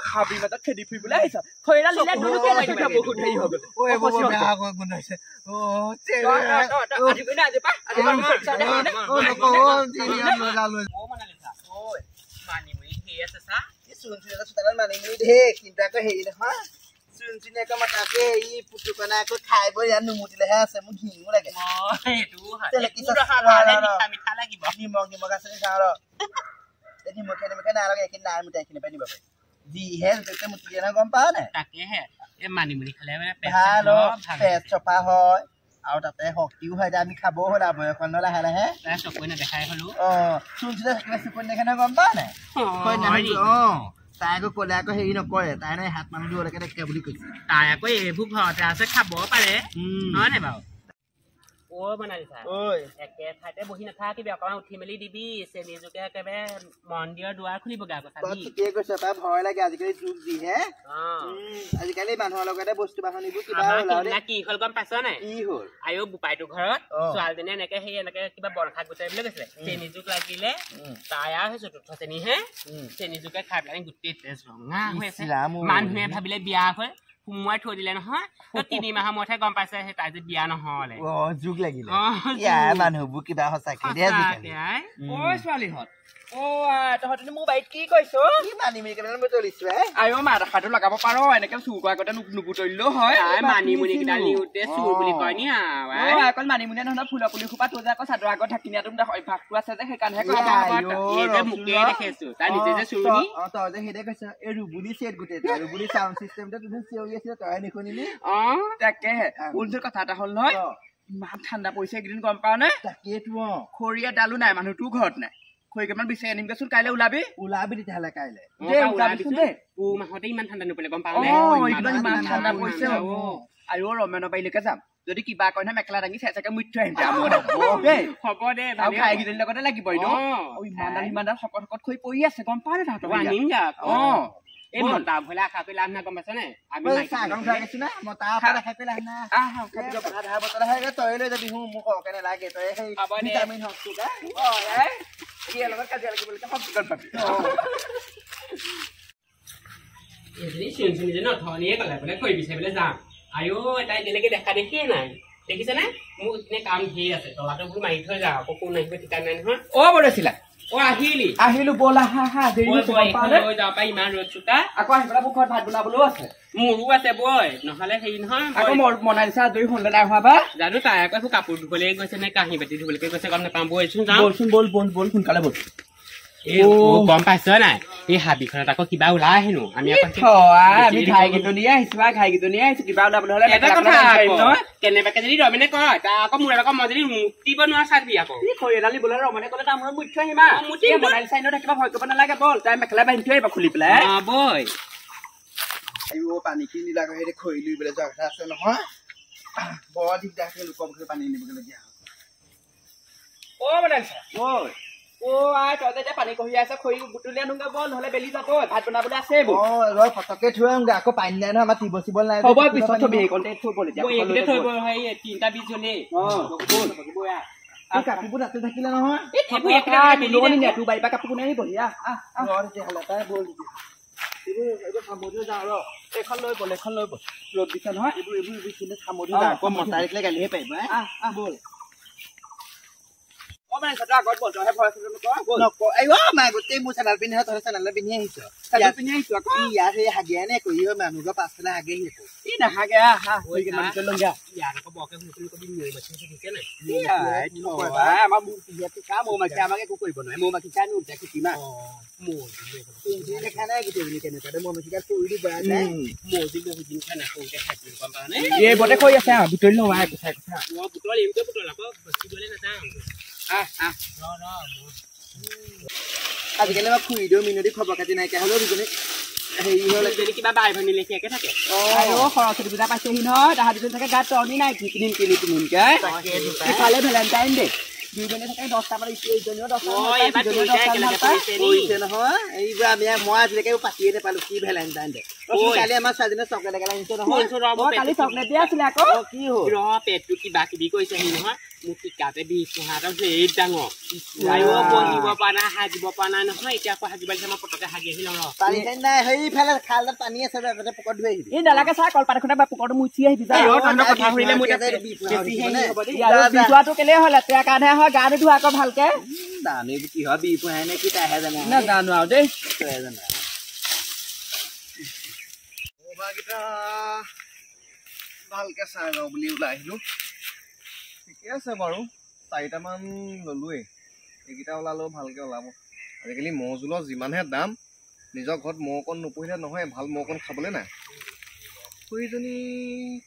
খাবি মাতত খেদি ফুৰিবলৈ আহিছ খৈৰা লিলে দুটো কে লাগি বহুত হেৰি হৈ গ'ল ঐ বহুত বেয়া গুন্ধাইছে ও খাই বৈ নুমুতিলেহে আছে মোক ঘিঙো লাগে নিমখ নিমখ আছে নিমখে নাই লগে এইখিনি নাই মুঠি এইখিনি পাই নিব পাৰি যিহে মুঠি দিয়ে নহয় গম পাৱ নাই তাকেহে এই মানিমুনি খালে মানে পেট চফা হয় আৰু তাতে শক্তিও হয় আমি খাব হ'ল বয়সখন লাহে লাহে চকুৱে নেদেখাই হলো চুনচিলে থাকিলে চকুৱে নেদেখা নহয় গম পাৱ নাই তাই আকৌ ক'লে আকৌ হেৰি নকৰে তাই নাই হাত মানুহ দিবলৈকে দেখে বুলি কৈছে তাই আকৌ এইবোৰ ঘৰতে আছে খাব পাৰে নহয় নে বাৰু বনালিছা একে ঠাইতে বহি নাথাকিবি অকণমান উঠি মেলি দিবি চেনিজোকে একেবাৰে মন্দিৰৰ দুৱাৰ খুলিবগৈ আকৌ ঠিকেই কৈছে তাই ভয় লাগে আজিকালি যুগ যিহে আজিকালি মানুহৰ লগতে বস্তু বাহনিবোৰ কিবা কি হ'ল গম পাইছ নাই কি হ'ল আয়ো বোপাইটোৰ ঘৰত ছোৱালীজনীয়ে এনেকে কিবা বনশাক গুচাই বুলি কৈছিলে চেনিজোক লাগিলে তাই আৰু সেই চতুৰ্থ চেনিহে চেনিজোকে খাই পেলাই গোটেই তেজ ৰঙা হৈ আছে মানুহে ভাবিলে বিয়া হয় সোমোৱাই থৈ দিলে নহয় 3 মাহৰ মূৰতহে গম পাইছে সেই তাই যে বিয়া নহ'লে যুগ লাগিলে মানুহবোৰ কিবা সঁচাকে ছোৱালীহঁত তহঁতে মোৰ বাৰীত কি কৈছ কি মানিমুনি কেইটামান বুটলিছো আয়ো মাথাটো লগাব পাৰ এনেকে চুৰ কৰা আগতে নুবুটলিলেও হয় মানিমুনি কেইটা নিওঁতে চুৰ বুলি কয় নি অকল মানিমুনিয়ে নহয় ফুলৰ পুলি খোপা তোৰ যে আকৌ চাদৰ আগত ঢাকি নিয়াটো অভ্যাসটো আছে যে সেইকাৰণেহে মোকে দেখিছো তাই নিজে যে চুৰি তই যে সেইদে কৈছ এই ৰুবুলি চেট গোটেই ৰুবুলি চাউণ্ড চিষ্টেমটো তুমি চিঞৰি আছিলা তই নুশুনিলি তাকেহে কোনটো কথা এটা হ'ল নহয় ইমান ঠাণ্ডা পৰিছে এইকেইদিন গম পাৱ নে তাকেইতো খৰিয়া ডালো নাই মানুহটোও ঘৰত নাই খৰিকেইটামান বিচাৰি আনিমগেচোন কাইলৈ ওলাবি তেতিয়াহ'লে কাইলৈ মাহতে ইমান ঠাণ্ডা নপৰিলে গম পাৱ ইমান ঠাণ্ডা পৰিছে আৰু ৰমেনৰ বাৰীলৈকে যাম যদি কিবা কয় নহয় মেখেলা দাঙি চাই মুঠ থৈ আহিম হ'ব দে খাইকেইজনীৰ লগতে লাগিব ইমানডাল শকত শকত খৰি পৰি আছে গম পাৱ নে তাহাঁতৰ এই মতা ভলে আশা কৰি লাভ নাই গম পাইছ নে আমি তই লৈ যাবি মোক কেনে লাগে তই ধনীয়ে কলে বোলে খৰি বিচাৰিবলৈ যাম আয়ো তাই তেনেকে দেখা দেখিয়ে নাই দেখিছে নে মোৰ এনে কাম ধেৰ আছে তলাটো বোলো মাৰি থৈ যাওঁ আকৌ কোন আহিব ঠিকা নাই নহয় বৰছিলা আহিলো ব'লা ইমান ৰ'দ চোতা আকৌ আহি পেলাই মোৰ ঘৰত ভাত বনাবলৈও আছে মোৰো আছে বৈ নহলে হেৰি নহয় আকৌ মনালিছা আজৰি হ'লে নাই হোৱা বা জানো তাই আকৌ একো কাপোৰ ধুবলৈ গৈছে নে কাঁহী বাতি ধুবলৈকে গৈছে গম নাপাওঁ বৈচোন বল সোনকালে বল গম পাইছ নাই এই হাবিখনত আকৌ কিবা ওলাই আহিনো আমি ঘাইকেইজনীয়ে আহিছো কিবা ওলাবলৈ হলে কেনেবাকে যদি ৰমেনে কয় তাৰ আকৌ মোৰ আকৌ মই যদি মুতিব নোৱাৰা চাবি আকৌ খৰিডালি বোলে ৰমনে ক'লে তাৰ মূৰত মুতি থৈ আহিবা মনালিছা এনেও থাকিব ভয় কৰিব নালাগে বল তাই মেখেলা বান্ধি থৈ আহিবা খুলি পেলাই বৈ পানী কিনি দিলা খৰি লৈ যোৱা কথা আছে নহয় বৰ দিগদাৰ লোকৰ মুখে পানী নিবগীয়া মনালিছা তই এতিয়া পানী কঢ়িয়াই আছে খৰি বুটলি আনোগে বল নহলে বেলি যাব ভাত বনাবলৈ আছে ফটকে থৈ আহোগে আকৌ পানী নাই নহয় আমাৰ টিব চিব নাই পিছত থবি তিনিটা বীজ হলেই কাপোৰবোৰ তাতে থাকিলে নহয় তোৰ বাৰীৰ পৰা কাপোৰ কোনে আহিব এইখন লৈ বল ৰ'দ দিছে নহয় এইবোৰ সামৰি আকৌ মতা দেখিলে গালিহে পাৰিব বল গোটেই মোৰ চেনেল পিন্ধি তহঁতে চেনেল পিন্ধি আহিছ ইয়াত সেই হাগিয়াই নে কৰি মানুহ পাছফালে হাগে নাহাগে আমাক একো কৰিব নোৱাৰে মৌ মাখি চাই উল্টা খেতি মা দেখা নাই গোটেই কেনেকুৱা মৌ মাখি কৰি দিব নাই এইবতে কৈ আছে বুটলি লওঁ বুটল এমকে বুটল আকৌ বুটলি নাযাওঁ আজিকালি মই খুৰি দিও মিনতি খবৰ খাতি নাইকিয়া হলেও দুজনী হেৰি হল কিবা বাই ভনী লেখিয়াকে থাকে সৰস্বতী পূজা পাইছেহি নহয় তাহাঁতি থাকে গাত টৰ্নি নাই কিনিমকে ইফালে ভেলেণ্টাইন ডে দুইজনে থাকে 10টা পালে এইজনেও 10টা কৰিছে নহয় এইবাৰ মই আজিলৈকে পাতিয়ে নাপালো কি ভেলেণ্টাইন ডে কালি আমাৰ চাৰিজনে চকলেট এগাল আনিছে নহয় কালি চকলেট দিয়া আছিলে আকৌ কি হ'ল ৰ পেটটো কিবা কিবি কৈছে হি নহয় মোক টিকাতে বিষ হাতৰ সেই ডাঙৰ আয়ো বহিব পৰা নাই হাগিব পৰা নাই নহয় এতিয়া আকৌ হাগিব লাগিছে মই পটকে হাগি আহিল ৰ পানী নাই সেইফালে খালত পানী আছে তাতে পুকৰ ধুই আহিবি এই নালাগে চা কলপাত এখনে বা পুকৰটো মুচি আহিবি যা তহঁতৰ কথা শুনিলে মোৰ বিজুৱাটো কেলে হ'ল লেতেৰা কাৰণে হয় গাটো ধোৱা আকৌ ভালকে দানি কি হয় বিপু হে নে কি তাহে জানে নাজানো আৰু দেই তই জানা ওবাগিটা ভালকে চাই লওঁ বুলি ওলাই আহিলো ঠিকে আছে বাৰু 4টামান ললোৱে এইকেইটা ওলালেও ভালকে ওলাব আজিকালি মৌ জোলৰ যিমানহে দাম নিজৰ ঘৰত মৌ অকণ নপঢ়িলে নহয় ভাল মৌ অকণ খাবলৈ নাই খুৰীজনী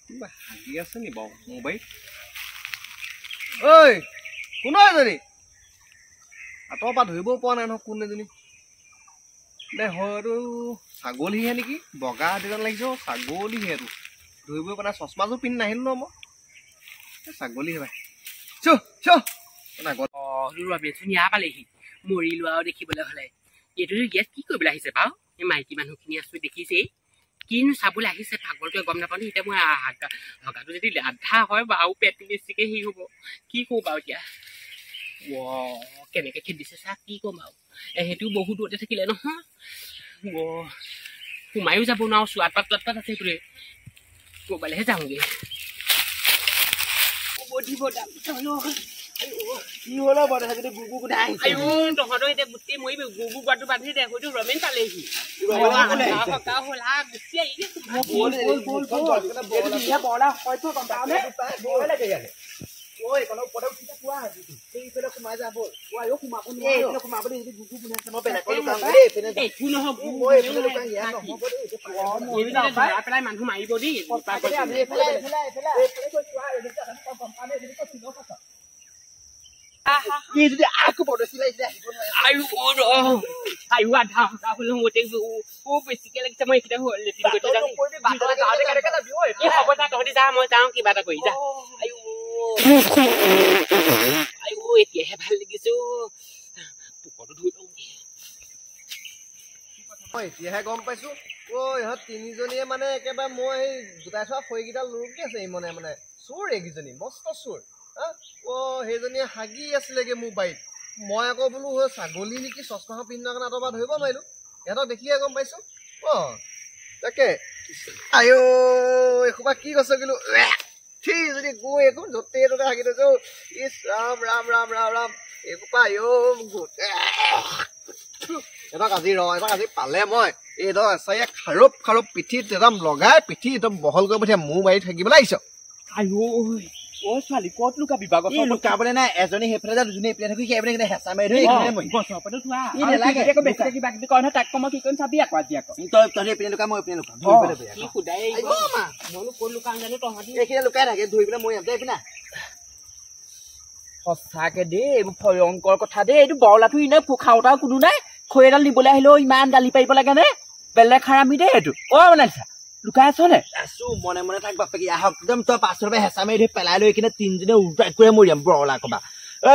কিবা হাগি আছে নি বাৰু মোবাইল ঐ কোন এজনী আঁতৰৰ পৰা ধৰিবও পৰা নাই নহয় কোন এজনী দে হয়তো ছাগলীহে নেকি বগা দুজন লাগিছে ছাগলীহে এইটো ধৰিবই পৰা নাই চশমাযোৰ পিন্ধি নাহিলো ন মই ছাগলীহে ভাই ধুনীয়া পালেহি মৰি লোৱাও দেখিবলৈ হলে এইটো ইয়াত কি কৰিবলৈ আহিছে বাৰু এই মাইকী মানুহখিনি আছো দেখিছেই কিনো চাবলৈ আহিছে পাগলটোৱে গম নাপাওঁ এতিয়া মই হগাটো যদি আধা হয় বাৰু পেটটো বেছিকে হেৰি হ'ব কি কওঁ বাৰু এতিয়া কেনেকে খেদিছে চা কি কম বাৰু সেইটো বহুত দূৰতে থাকিলে নহয় সোমায়ো যাব নোৱাৰো চোৱাত পাত আছে বোলে ক'ৰবালৈহে যাওঁগে কি হল বৰথাকিতে গুগু গুদাই আহিছে আইও তহঁতৰ এতিয়া গুটি মৰিবি গুগু গাটো বান্ধি দে হয়তো ৰমেন পালেহি সকাহ হ'ল হা গুচি আহিলে বৰলা হয়তো গম পাওঁ নে বৰলা লাগে ইয়ালে ঐ কোনো পদক কিটা কোৱা এইফালে সোমাই যাব আইও সোমাব নোৱাৰে এইফালে সোমাব দেই যদি গুগু গুনাইছে মই বেলেগ লুকাম দেই এইফালে একো নহ'ব মই এইফালে লুকাম ইয়াত নহ'ব দেই ধৰা পেলাই মানুহ মাৰিব দেই আমি এইফালে চোৱা গম পালে যদি চিনো কথা কি যদি আকৌ বদছিলে এতিয়া আহিব নোৱাৰে আইও আধা হলো মতে বেছিকে লাগিছে মই এইকেইটা লেটিন কৰি যাওঁ হ'ব যা তহঁতি যা মই যাওঁ কিবা এটা কৰি যা আইও এতিয়াহে ভাল লাগিছে পোকৰটো ধুই লওঁ মই এতিয়াহে গম পাইছো ইহঁত তিনিজনীয়ে মানে একেবাৰে মই গোটাই থোৱা খৰিকেইডাল লুকি আছে মানে মানে চোৰ এইকেইজনী মস্ত চোৰ সেইজনীয়ে হাগি আছিলেগে মোৰ বাৰীত মই আকৌ বোলো ছাগলী নেকি চশমা পিন্ধাৰ কাৰণে আঁতৰ পৰা ধৰিব নোৱাৰিলো সিহঁতক দেখিয়ে গম পাইছো তাকে আইও এসোপা কি কৈছে কিন্তু যদি গৈ একো য'তে ত'তে হাগি থৈছো ইছ ৰাম ৰাম ৰাম ৰাম ৰাম এসোপা এটাক আজি পালে মই এইডৰ এচাৰিয়ে খাৰপ পিঠিত একদম লগাই পিঠি একদম বহল কৰি পঠিয়াই মোৰ বাৰীত থাকিবলৈ আহিছ ছোৱালী ক'ত লুকাবি বাগত লুকাবলৈ নাই এজনী সেইফালে যা দুজনী এইফালে থাকি সেইফালে হেঁচা মাৰি ধৰি কিবা কিবি কয় নহয় তাক মই কি কৰিম চাবি আকৌ আজি আকৌ তহঁতি এইপিনে লুকা মই এইপিনে লুকাম এইখিনি লুকাই থাকে ধৰি পেলাই মই ইয়াতে এইপিনে সঁচাকে দেই এইবোৰ ভয়ংকৰ কথা দেই এইটো বৰলাটো এনে খাওঁতা কোনো নাই খৈ এডাল নিবলৈ আহিলেও ইমান গালি পাৰিব লাগে নে বেলেগ খাৰামি দেই এইটো বনাইছা লুকাই আছ নে আছো মনে মনে থাক বাপেকি আহক একদম তই পাছৰ পৰা হেঁচা মাৰি ধৰি পেলাই লৈ কিনে তিনিজনে উল্টাই কৰি মৰিয়াম বৰলা কবা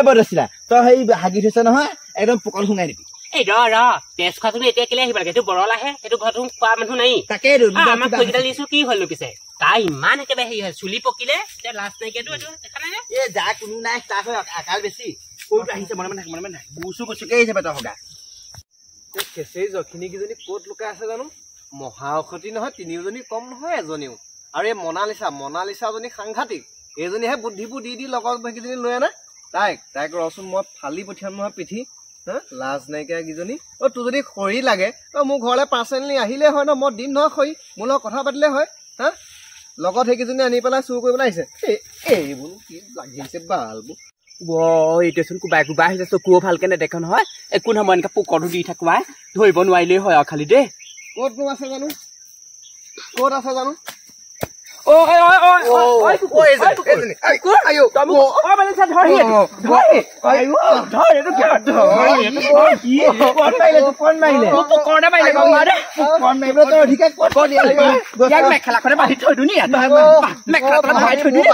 বদছিলা তই সেই হাগি থৈছ নহয় একদম পোকল শুঙাই দিবি এই তেজ খোৱাটো এতিয়া কেলে আহিব লাগে সেইটো বৰলাহে সেইটো ঘৰটো খোৱা মানুহ নাই তাকেই আমাক খৈকেইডাল দিছো কি হল পিছে তাই ইমান একেবাৰে হেৰি হয় চুলি পকিলে এতিয়া লাজ নাইকিয়াটো এইটো দেখা নাই এই যা কোনো নাই তাৰ হয় আকাল বেছি ক'ত আহিছে মনে মনে মনে থাক বুচু বুচুকে আহিছে তই হগা খেচেৰি জখিনি কেইজনী ক'ত লুকাই আছে জানো মহা ঔষধি নহয় তিনিওজনী কম নহয় এজনীও আৰু এই মনালিছাজনী সাংঘাতিক এইজনীহে বুদ্ধিবোৰ দি লগৰ কেইজনী লৈ আনে তাইক ৰচোন মই ফালি পঠিয়াম নহয় পিঠি লাজ নাইকিয়া কেইজনী তোৰ যদি খৰি লাগে মোৰ ঘৰলৈ পাৰ্চনেলি আহিলে হয় ন মই দিম নহয় খৰি মোৰ লগত কথা পাতিলে হয় লগত সেইকেইজনী আনি পেলাই চুৰ কৰিবলৈ আহিছে এইবোৰ কি লাগি আহিছে বালবোৰ এইটোচোন কোবাই কোবাই আহিছে চকুও ভালকে নেদেখে নহয় একো নহয় এনেকে পোকৰটো দি থাকোৱাই ধৰিব নোৱাৰিলেই হয় আৰু খালি দেই ক'তনো আছে জানো মেখেলাখনে বান্ধি থৈ দিওঁ নি মেখেলাখনে ভৰাই থৈ দিওঁ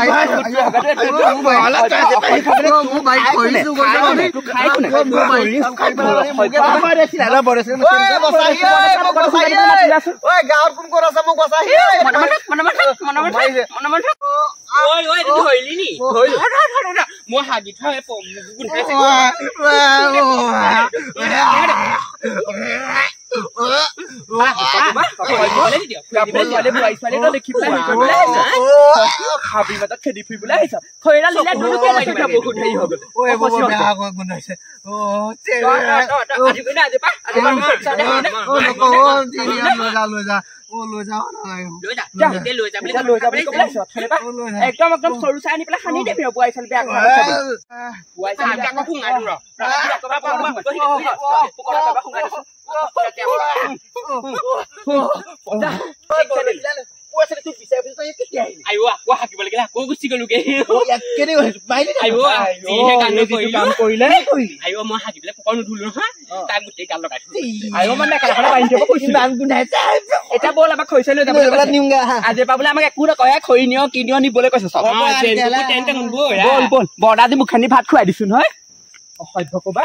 গাঁৱত কোন ক'ত আছে মোক বচাহি মই হাগি থৈ খেদি ফুৰিবলৈ আহিছ খৈৰা লিলে বহুত হেৰি হৈ একদম সৰু চাই আনি পেলাই সানি দিবি বোৱাৰী ছোৱালী বেয়া এতিয়া বল আমাক খৰি চাই আজি পৰা বোলে আমাক একো নকয় খৰি নিয় কি নিয় নিবলৈ কৈছে বৰদা আজি মুখানি ভাত খুৱাই দিছো নহয় অসভ্য কবা